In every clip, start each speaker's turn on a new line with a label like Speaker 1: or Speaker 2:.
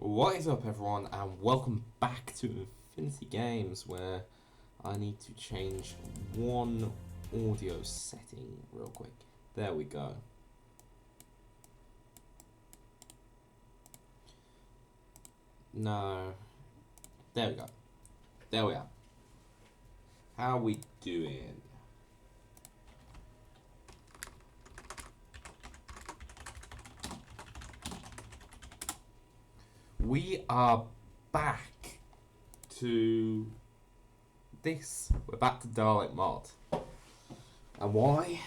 Speaker 1: What is up, everyone, and welcome back to Infinity Games, where I need to change one audio setting real quick. There we go. No. There we go. There we are. How we doing? We are back to this. We're back to Dalek Mod. And why?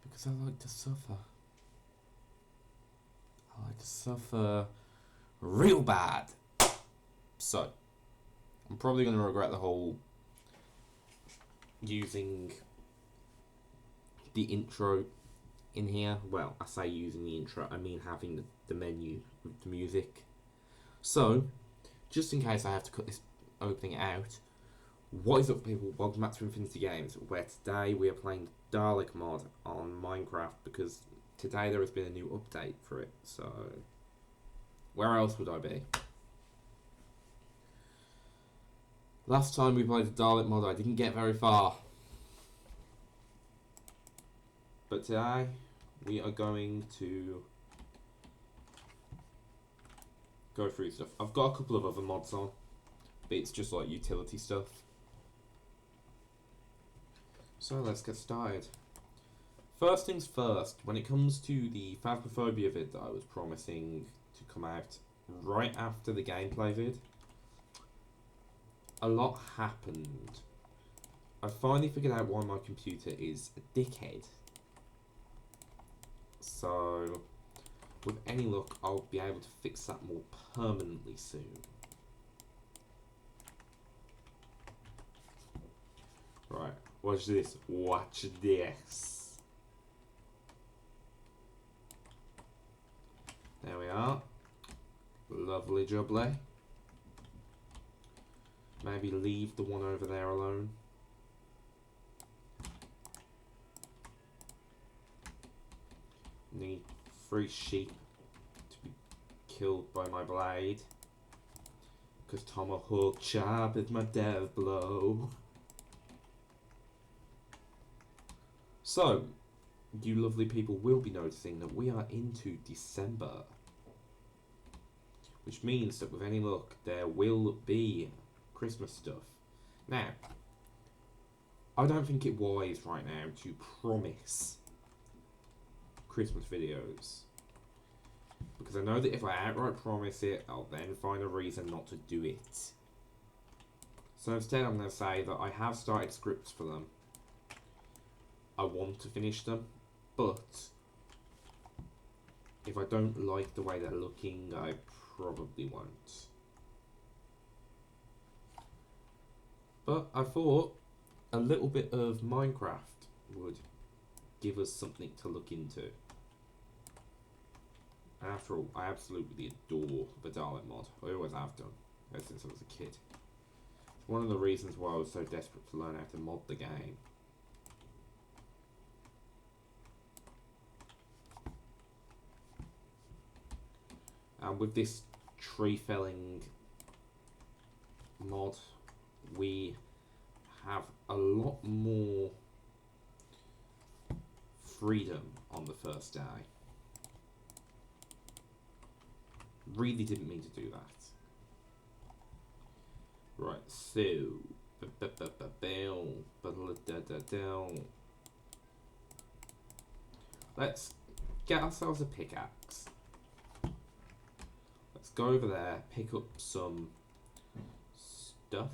Speaker 1: Because I like to suffer. I like to suffer real bad. So, I'm probably going to regret the whole using the intro in here. Well, I say using the intro, I mean having the menu with the music. So, just in case I have to cut this opening out, what is up, people? Welcome back to Infinity Games, where today we are playing Dalek Mod on Minecraft, because today there has been a new update for it, so where else would I be? Last time we played the Dalek Mod I didn't get very far. But today, we are going to go through stuff. I've got a couple of other mods on, but it's just like utility stuff. So let's get started. First things first, when it comes to the Phasmophobia vid that I was promising to come out right after the gameplay vid, a lot happened. I finally figured out why my computer is a dickhead. So, with any luck, I'll be able to fix that more permanently soon. Right, watch this. Watch this. There we are. Lovely jubbly. Maybe leave the one over there alone. Need 3 sheep to be killed by my blade, because Tomahawk Chop is my death blow. So, you lovely people will be noticing that we are into December, which means that with any luck there will be Christmas stuff. Now, I don't think it wise right now to promise Christmas videos, because I know that if I outright promise it, I'll then find a reason not to do it. So instead I'm going to say that I have started scripts for them. I want to finish them, but if I don't like the way they're looking, I probably won't. But I thought a little bit of Minecraft would give us something to look into. And after all, I absolutely adore the Dalek mod. I always have done, ever since I was a kid. It's one of the reasons why I was so desperate to learn how to mod the game. And with this tree felling mod, we have a lot more freedom on the first day. Really didn't mean to do that. Right, so let's get ourselves a pickaxe. Let's go over there, pick up some stuff.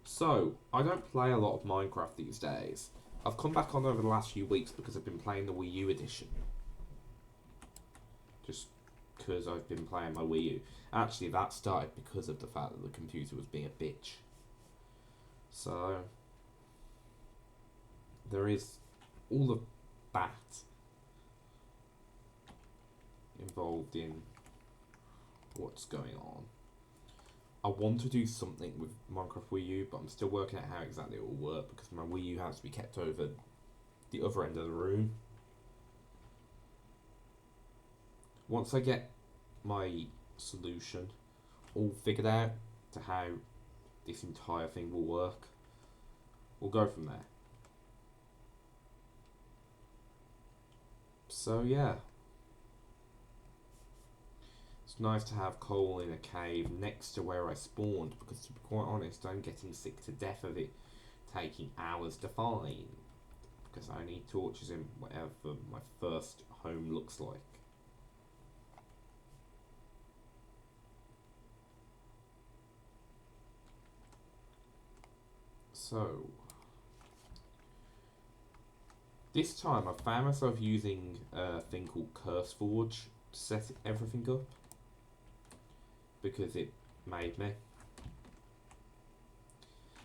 Speaker 1: So, I don't play a lot of Minecraft these days. I've come back on over the last few weeks because I've been playing the Wii U edition. Just because I've been playing my Wii U. Actually, that started because of the fact that the computer was being a bitch. So, there is all of that involved in what's going on. I want to do something with Minecraft Wii U, but I'm still working out how exactly it will work, because my Wii U has to be kept over the other end of the room. once I get my solution all figured out to how this entire thing will work, we'll go from there. So yeah, it's nice to have coal in a cave next to where I spawned, because to be quite honest, I'm getting sick to death of it taking hours to find, because I need torches in whatever my first home looks like. So this time I found myself using a thing called CurseForge to set everything up, because it made me.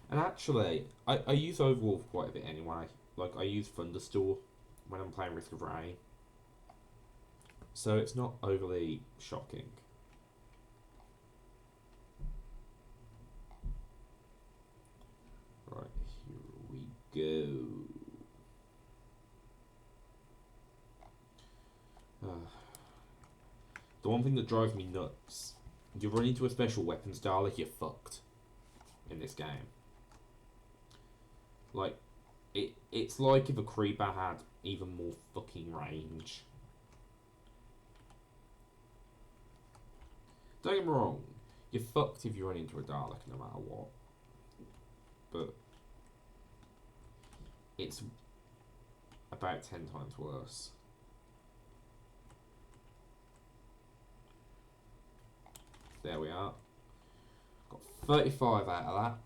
Speaker 1: And actually, I use Overwolf quite a bit anyway. Like, I use Thunderstore when I'm playing Risk of Rain. So it's not overly shocking. Right, here we go. The one thing that drives me nuts, you run into a special weapons Dalek, you're fucked in this game. Like, it's like if a creeper had even more fucking range. Don't get me wrong, you're fucked if you run into a Dalek no matter what. But it's about 10 times worse. There we are. Got 35 out of that.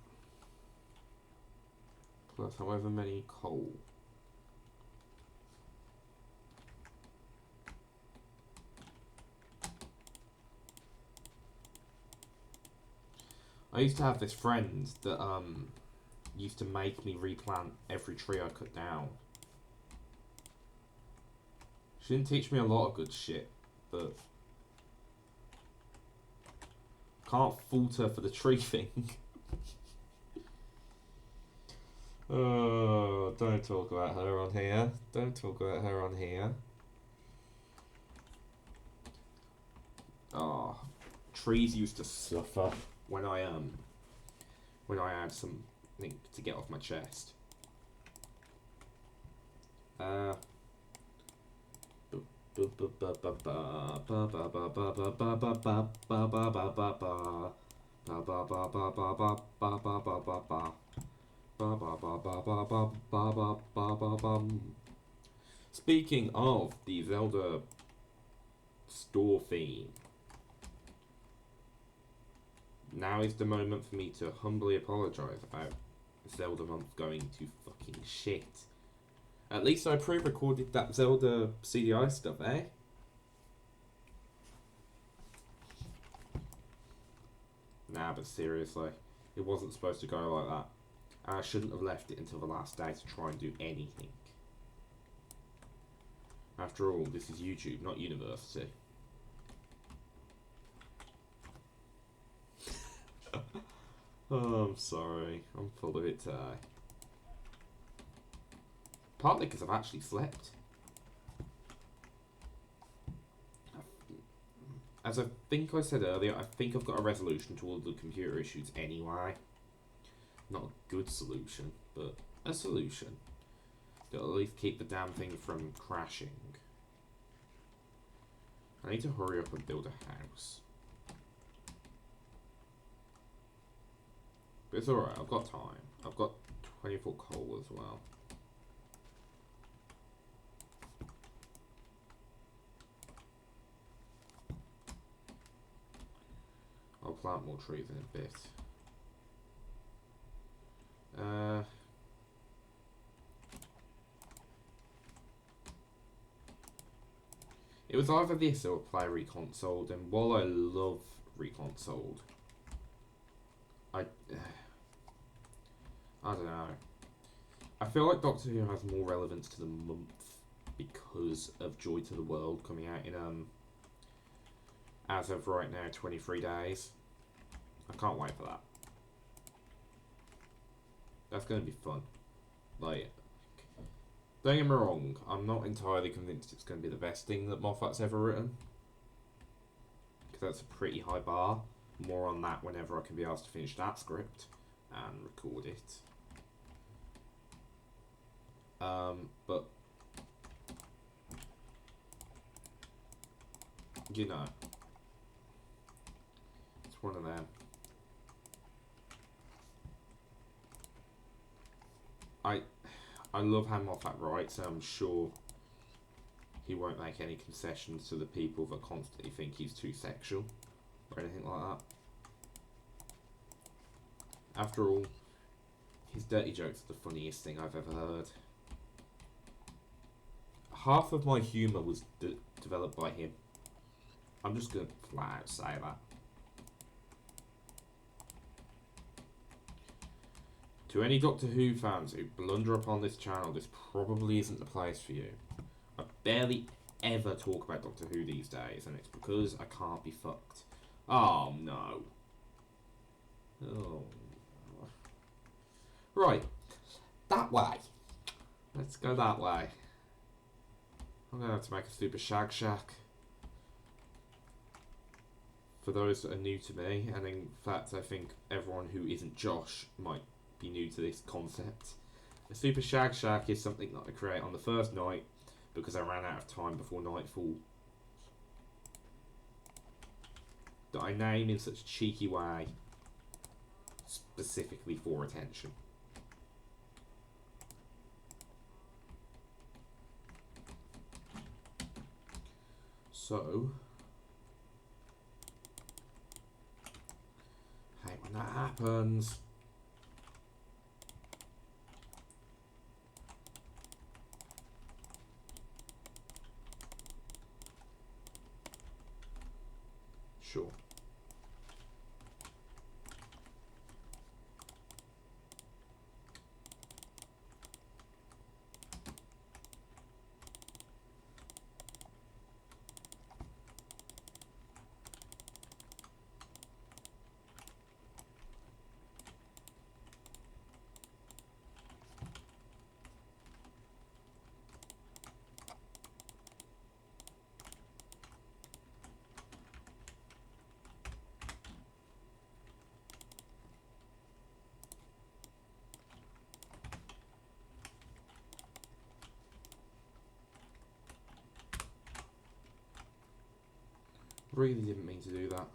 Speaker 1: Plus however many coal. I used to have this friend that used to make me replant every tree I cut down. She didn't teach me a lot of good shit, but can't fault her for the tree thing. Oh, don't talk about her on here. Don't talk about her on here. Oh, trees used to suffer when I had something to get off my chest. Speaking of the Zelda store theme, now is the moment for me to humbly apologise about Zelda month going to fucking shit. At least I pre-recorded that Zelda CDI stuff, eh? Nah, but seriously, it wasn't supposed to go like that. And I shouldn't have left it until the last day to try and do anything. After all, this is YouTube, not university. Oh, I'm sorry. I'm full of it today. Partly because I've actually slept. As I think I said earlier, I think I've got a resolution to all the computer issues anyway. Not a good solution, but a solution. That'll at least keep the damn thing from crashing. I need to hurry up and build a house. But it's alright, I've got time. I've got 24 coal as well. I'll plant more trees in a bit. It was either this or play Reconsoled, and while I love Reconsoled, I don't know. I feel like Doctor Who has more relevance to the month because of Joy to the World coming out in as of right now 23 days. I can't wait for that. That's going to be fun. Like, don't get me wrong, I'm not entirely convinced it's going to be the best thing that Moffat's ever written. that's a pretty high bar. More on that whenever I can be asked to finish that script and record it. But you know, it's one of them. I love how Moffat writes, and I'm sure he won't make any concessions to the people that constantly think he's too sexual or anything like that. After all, his dirty jokes are the funniest thing I've ever heard. Half of my humour was developed by him. I'm just going to flat out say that. To any Doctor Who fans who blunder upon this channel, this probably isn't the place for you. I barely ever talk about Doctor Who these days, and it's because I can't be fucked. Oh no. Oh. Right. That way. Let's go that way. I'm going to have to make a super shag shack. For those that are new to me, and in fact I think everyone who isn't Josh might be new to this concept. A super shag shack is something that I create on the first night because I ran out of time before nightfall. That I name in such a cheeky way, specifically for attention. So, hate when that happens. Sure. Really didn't mean to do that.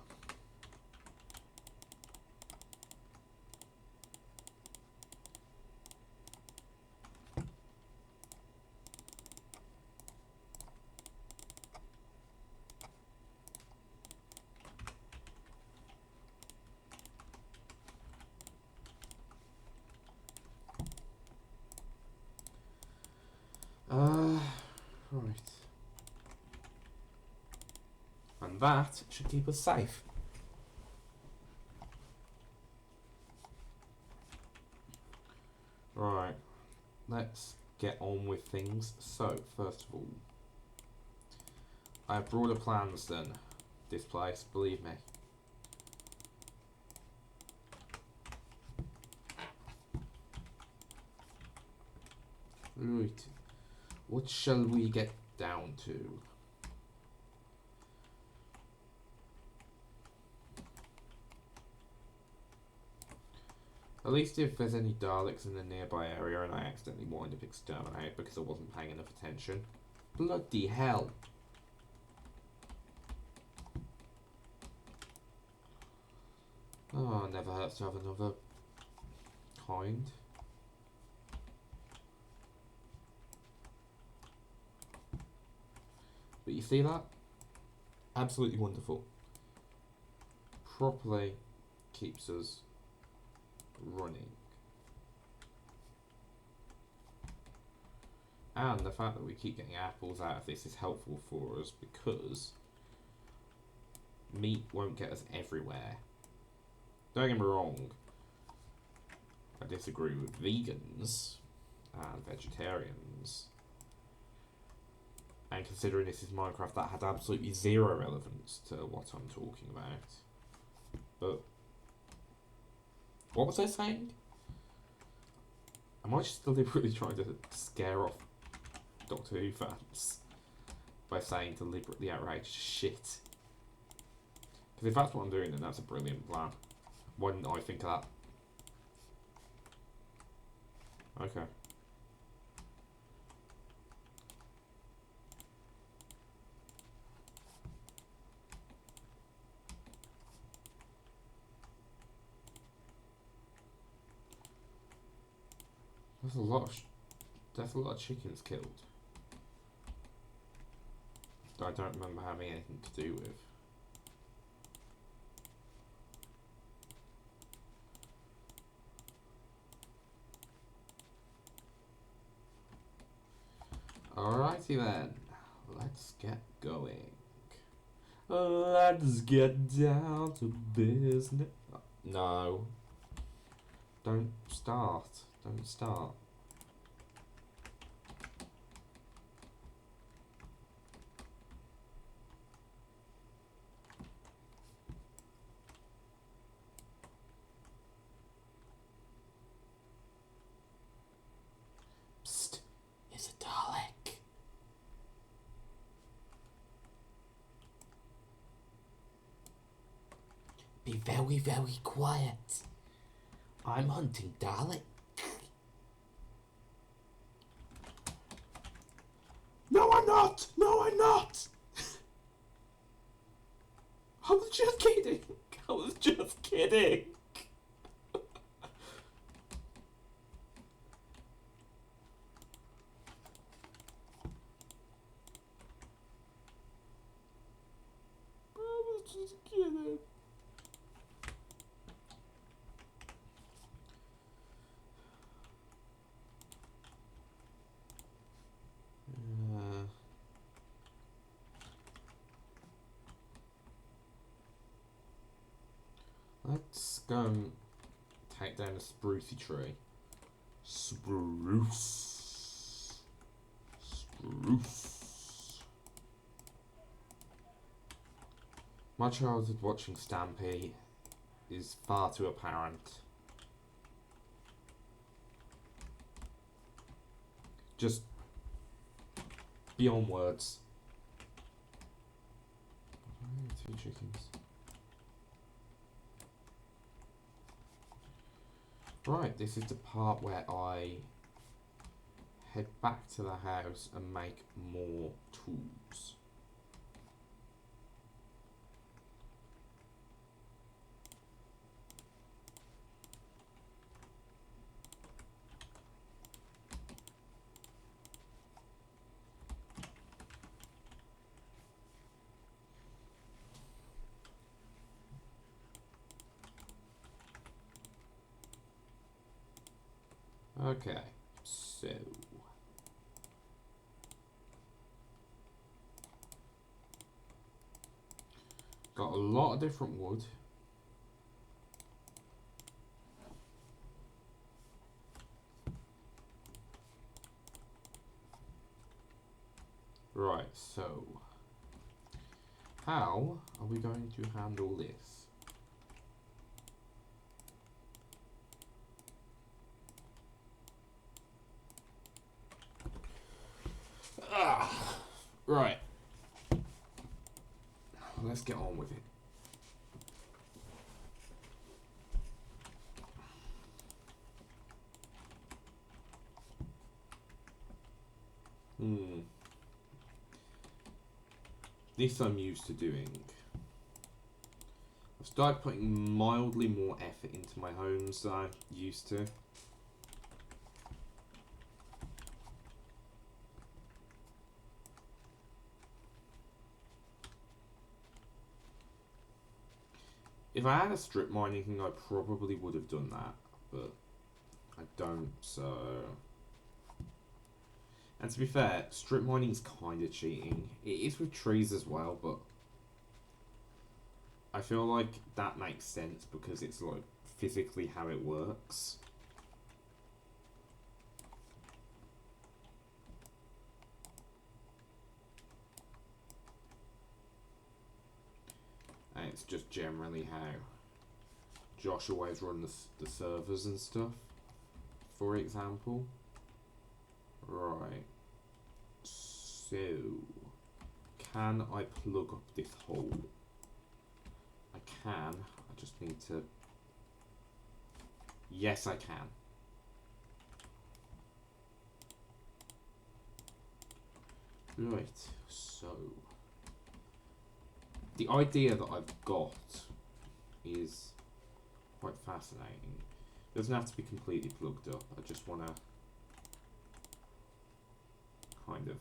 Speaker 1: Right. And that should keep us safe. Right. Let's get on with things. So, first of all, I have broader plans than this place, believe me. Right. What shall we get down to? At least if there's any Daleks in the nearby area and I accidentally wind up exterminate because I wasn't paying enough attention. Bloody hell. Oh, never hurts to have another kind. But you see that? Absolutely wonderful. Properly keeps us running. And the fact that we keep getting apples out of this is helpful for us because meat won't get us everywhere. Don't get me wrong, I disagree with vegans and vegetarians. And considering this is Minecraft, that had absolutely zero relevance to what I'm talking about. But what was I saying? Am I just deliberately trying to scare off Doctor Who fans by saying deliberately outrageous shit? Because if that's what I'm doing, then that's a brilliant plan. Why didn't I think of that? Okay. That's a lot of chickens killed. That I don't remember having anything to do with. Alrighty then, let's get going. Let's get down to business. No. Don't start. Don't start. Psst. It's a Dalek. Be very, very quiet. I'm hunting Dalek. No, I'm not! No, I'm not! I was just kidding. I was just kidding. I was just kidding. Let's go and take down a sprucey tree. Spruce. Spruce. My childhood watching Stampy is far too apparent. Just beyond words. Two chickens. Right, this is the part where I head back to the house and make more tools. Okay, so got a lot of different wood. Right, so how are we going to handle this? Right. Let's get on with it. This I'm used to doing. I've started putting mildly more effort into my homes than I used to. If I had a strip mining thing, I probably would have done that, but I don't, so... And to be fair, strip mining is kind of cheating. It is with trees as well, but I feel like that makes sense because it's like physically how it works. And it's just generally how Josh always runs the servers and stuff, for example. Right. So, can I plug up this hole can. I just need to... Yes, I can. Right, so... The idea that I've got is quite fascinating. It doesn't have to be completely plugged up. I just want to kind of...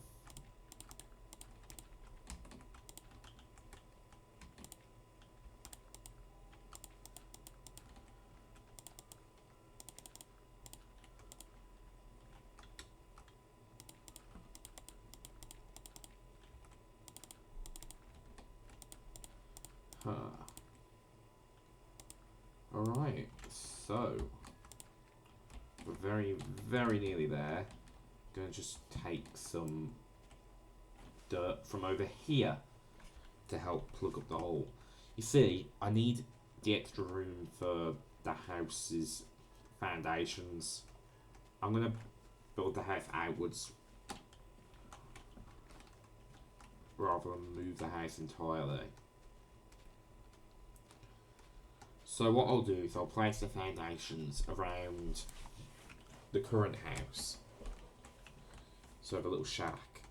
Speaker 1: Alright, so we're very, very nearly there. Gonna just take some dirt from over here to help plug up the hole. You see, I need the extra room for the house's foundations. I'm gonna build the house outwards rather than move the house entirely. So what I'll do is I'll place the foundations around the current house. So I have a little shack.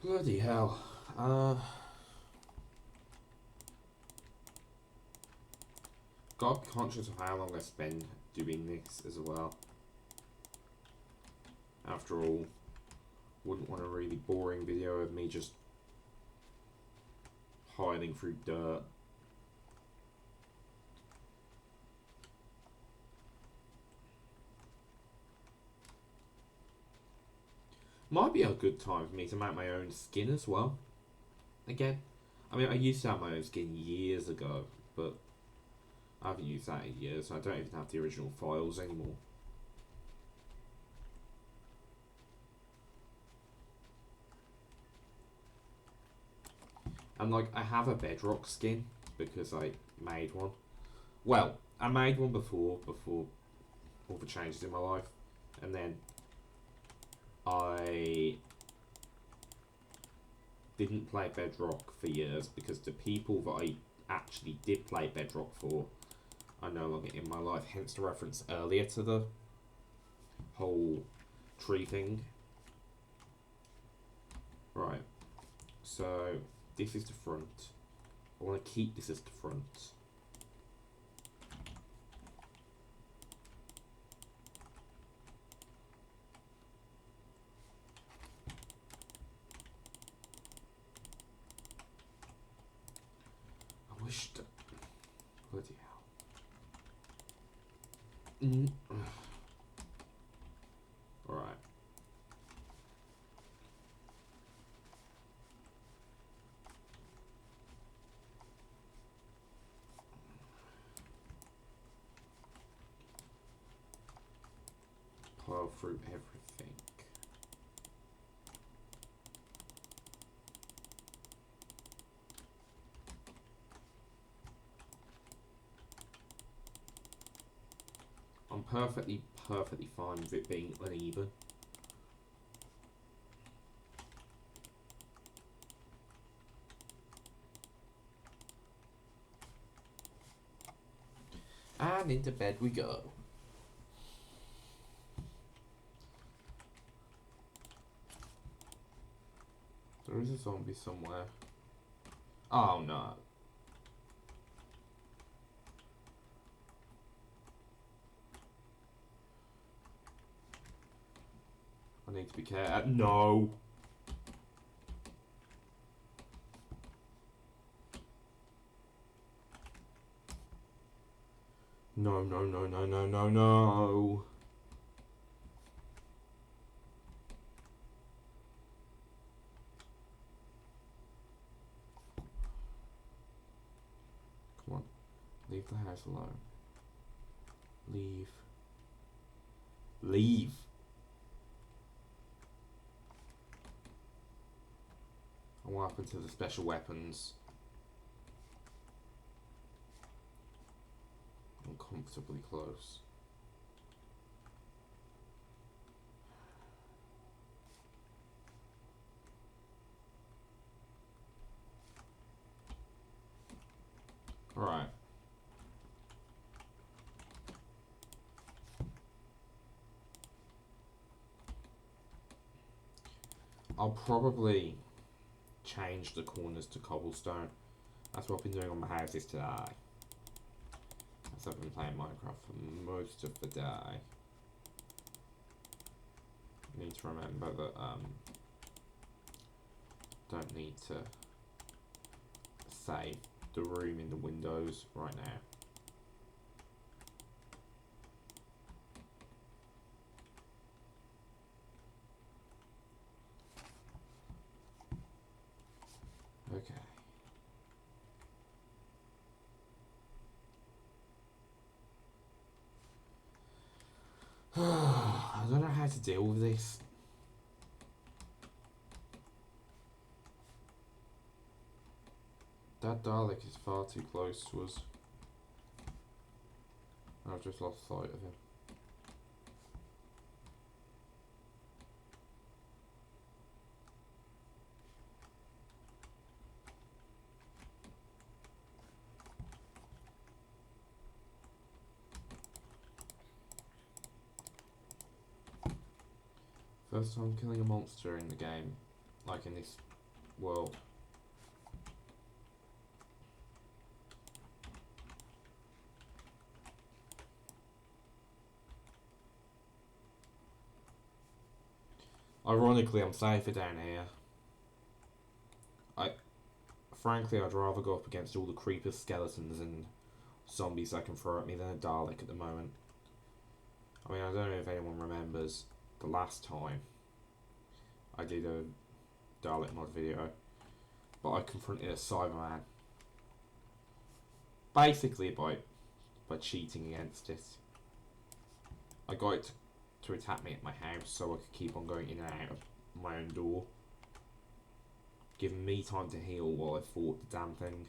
Speaker 1: Bloody hell. Gotta be conscious of how long I spend doing this as well. After all, wouldn't want a really boring video of me just hiding through dirt. Might be a good time for me to make my own skin as well. Again, I mean, I used to have my own skin years ago, but I haven't used that in years, so I don't even have the original files anymore. And like, I have a bedrock skin because I made one. Well, I made one before all the changes in my life, and then I didn't play Bedrock for years because the people that I actually did play Bedrock for are no longer in my life, hence the reference earlier to the whole tree thing. Right, so this is the front. I want to keep this as the front. I wish to... Bloody hell. Alright. Plow through everything. I'm perfectly fine with it being uneven. And into bed we go. There is a zombie somewhere. Oh no. I need to be careful. No. No, no, no, no, no, no, no. Come on. Leave the house alone. Leave. Leave. And what happened to the special weapons? Oh, comfortably close. Alright. I'll probably change the corners to cobblestone. That's what I've been doing on my houses today. As I've been playing Minecraft for most of the day. I need to remember that don't need to save the room in the windows right now. Okay. I don't know how to deal with this. That Dalek is far too close to us. I've just lost sight of him. First time killing a monster in the game, like in this world. Ironically, I'm safer down here. Frankly, I'd rather go up against all the creepers, skeletons, and zombies that can throw at me than a Dalek at the moment. I mean, I don't know if anyone remembers the last time I did a Dalek mod video, but I confronted a Cyberman. Basically by cheating against it. I got it to attack me at my house so I could keep on going in and out of my own door, giving me time to heal while I fought the damn thing.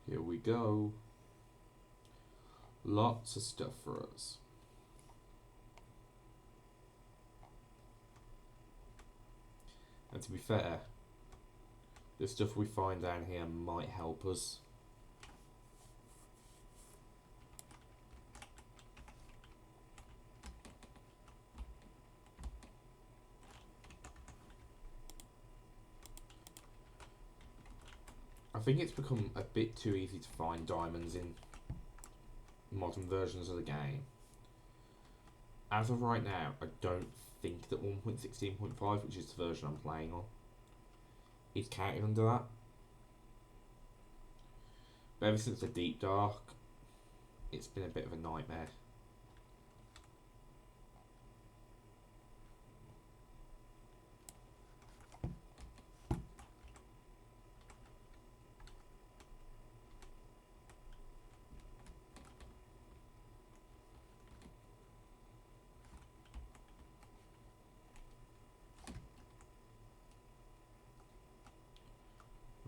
Speaker 1: Here we go. Lots of stuff for us. And to be fair, the stuff we find down here might help us. I think it's become a bit too easy to find diamonds in modern versions of the game. As of right now, I don't think that 1.16.5, which is the version I'm playing on, is counted under that. But ever since the Deep Dark, it's been a bit of a nightmare.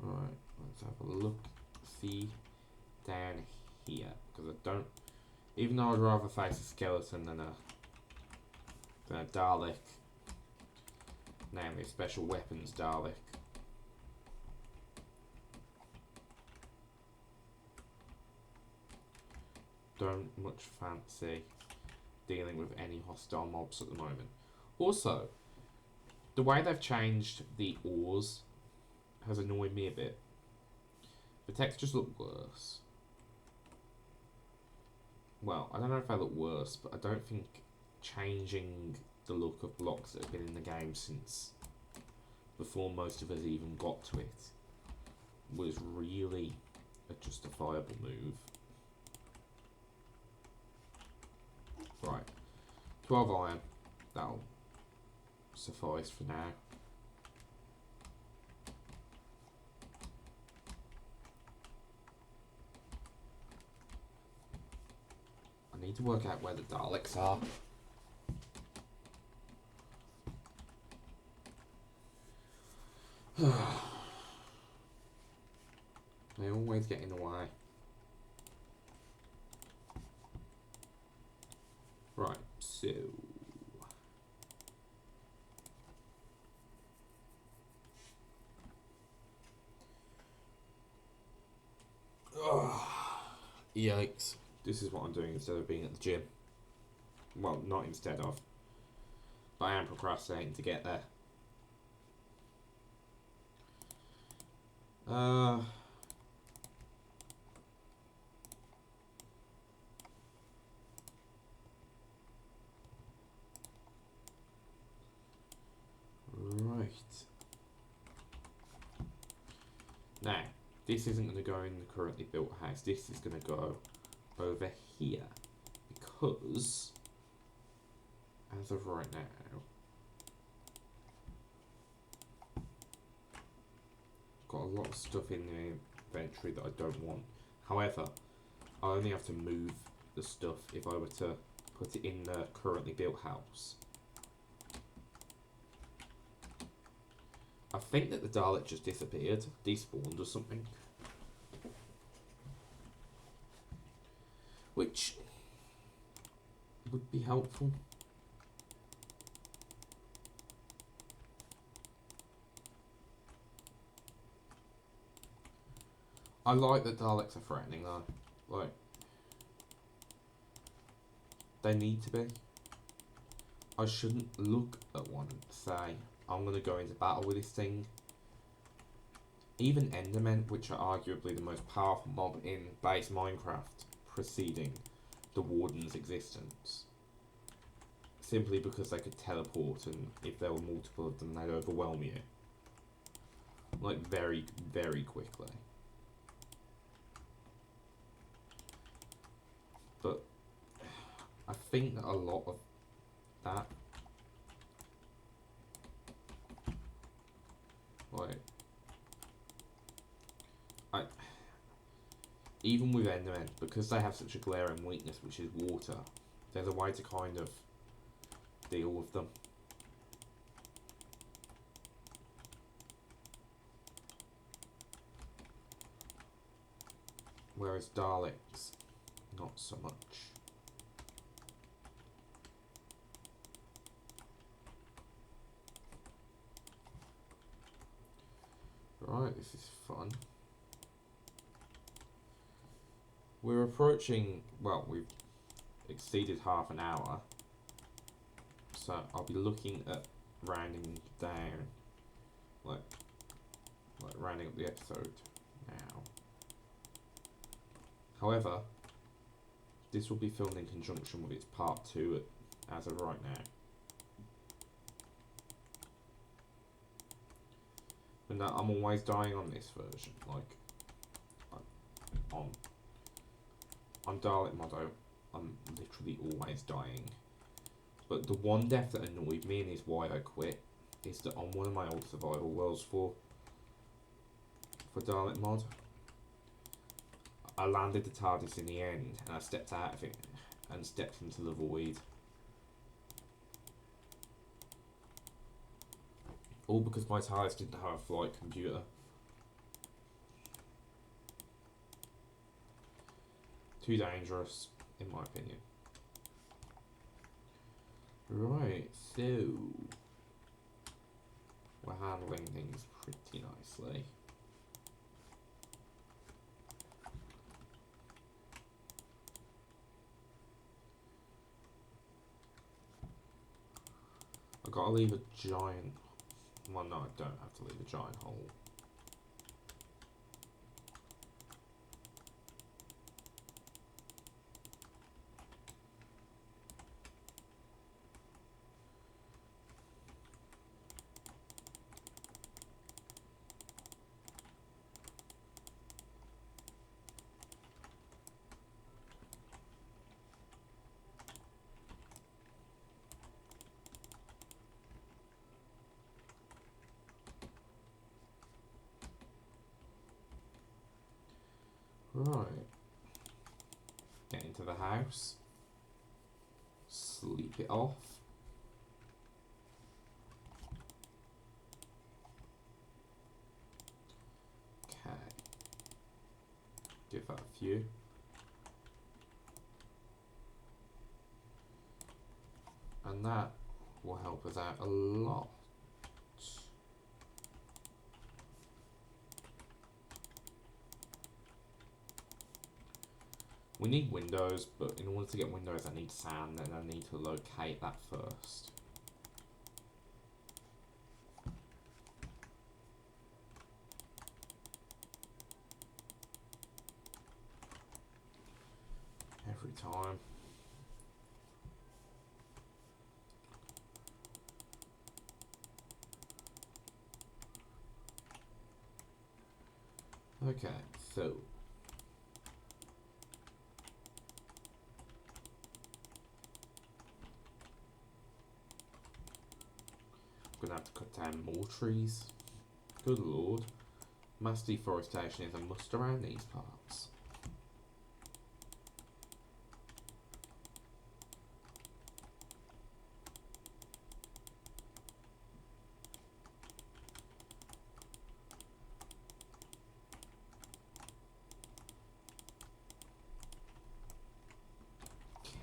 Speaker 1: Right, let's have a look, see down here, because I don't, even though I'd rather face a skeleton than a Dalek, namely a special weapons Dalek. Don't much fancy dealing with any hostile mobs at the moment. Also, the way they've changed the ores has annoyed me a bit. The textures look worse. Well, I don't know if they look worse, but I don't think changing the look of blocks that have been in the game since before most of us even got to it was really a justifiable move. Right, 12 iron, that'll suffice for now. I need to work out where the Daleks are. They always get in the way. Right, so... Yikes. This is what I'm doing instead of being at the gym. Well, not instead of. But I am procrastinating to get there. Right. Now, this isn't going to go in the currently built house. This is going to go over here. Because, as of right now, I've got a lot of stuff in the inventory that I don't want. However, I only have to move the stuff if I were to put it in the currently built house. I think that the Dalek just disappeared, despawned or something. Which would be helpful. I like that Daleks are threatening though. Like, they need to be. I shouldn't look at one and say, I'm going to go into battle with this thing. Even Endermen, which are arguably the most powerful mob in base Minecraft, preceding the Warden's existence. Simply because they could teleport, and if there were multiple of them, they'd overwhelm you. Like, very, very quickly. But I think that a lot of that, like, even with Endermen, because they have such a glaring weakness, which is water, there's a way to kind of deal with them. Whereas Daleks, not so much. Right, this is fun. We're approaching, well, we've exceeded half an hour. So I'll be looking at rounding down, like rounding up the episode now. However, this will be filmed in conjunction with its part 2 as of right now. But no, I'm always dying on this version, like, on Dalek Mod, I'm literally always dying. But the one death that annoyed me, and is why I quit, is that on one of my old survival worlds for Dalek Mod, I landed the TARDIS in the end, and I stepped out of it, and stepped into the void. All because my TARDIS didn't have a flight computer. Too dangerous, in my opinion. Right, so we're handling things pretty nicely. I've got to leave a giant... Well, no, I don't have to leave a giant hole. Right. Get into the house. Sleep it off. Give that a few. And that will help us out a lot. We need windows, but in order to get windows I need sand, and I need to locate that first. Every time. Okay, so I'm gonna have to cut down more trees. Good lord. Mass deforestation is a must around these parts.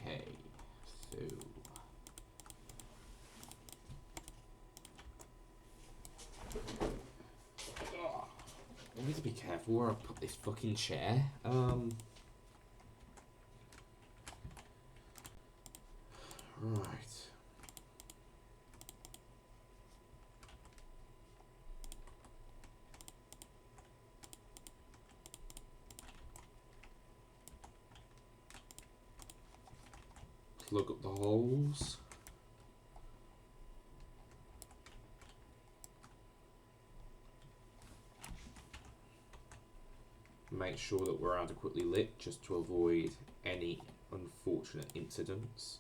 Speaker 1: Okay, so I need to be careful where I put this fucking chair. Right. Plug up the holes. Make sure that we're adequately lit just to avoid any unfortunate incidents.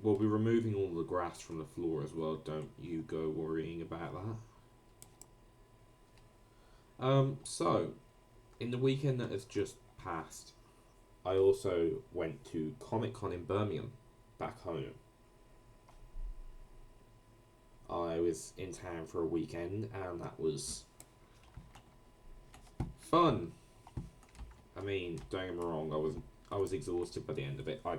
Speaker 1: We'll be removing all the grass from the floor as well. Don't you go worrying about that. So in the weekend that has just passed, I also went to Comic-Con in Birmingham, back home. I was in town for a weekend, and that was fun. I mean, don't get me wrong, I was exhausted by the end of it. I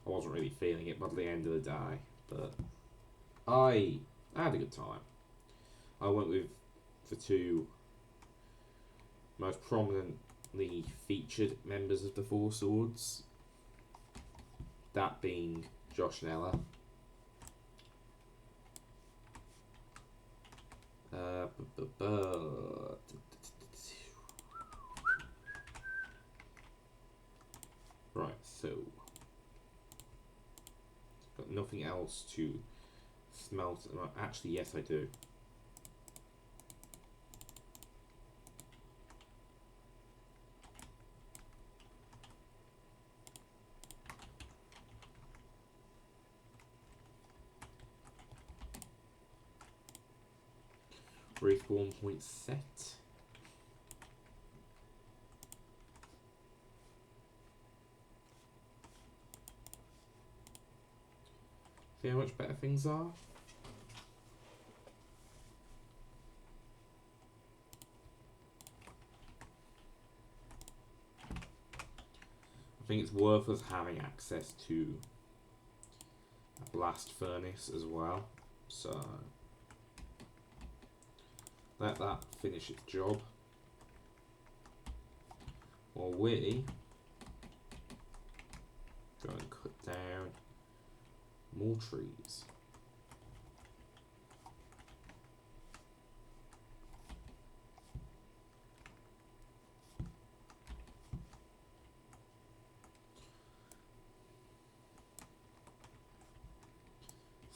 Speaker 1: wasn't really feeling it by the end of the day, but I had a good time. I went with the two most prominently featured members of the Four Swords, that being Josh and Ella. Right, so got nothing else to smelt. Actually, yes, I do. Respawn point set. See how much better things are? I think it's worth us having access to a blast furnace as well. So let that finish its job while we go and cut down more trees.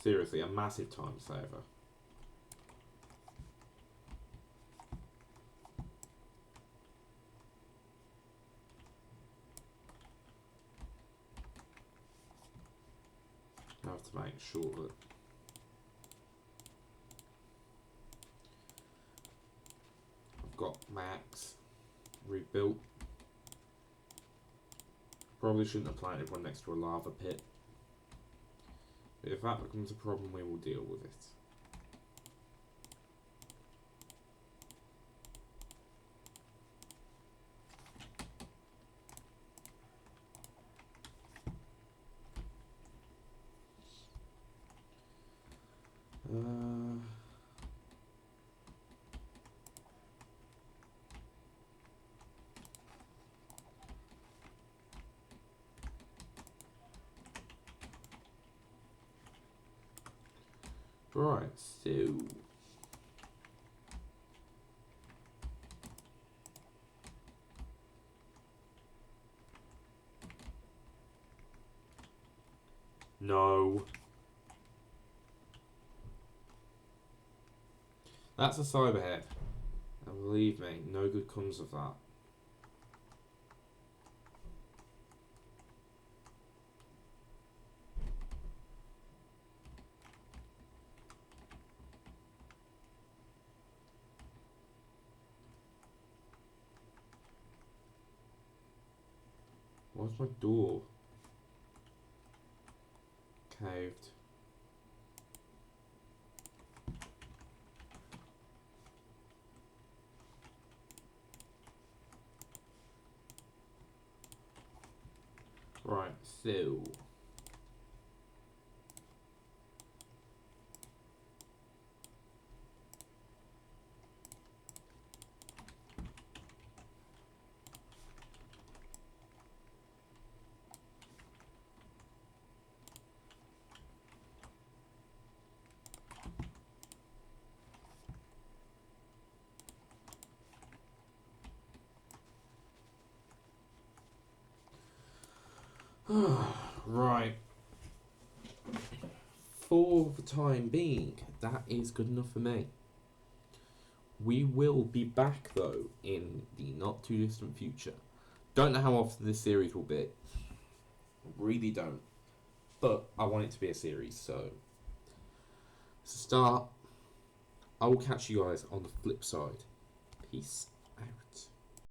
Speaker 1: Seriously, a massive time saver. make sure that I've got my axe rebuilt. Probably shouldn't have planted one next to a lava pit. But if that becomes a problem, we will deal with it. Right, so no. That's a cyberhead. And believe me, no good comes of that. What's my door? Caved. Right, so right. For the time being, that is good enough for me. We will be back though in the not too distant future. Don't know how often this series will be. Really don't. But I want it to be a series, so to start, I will catch you guys on the flip side. Peace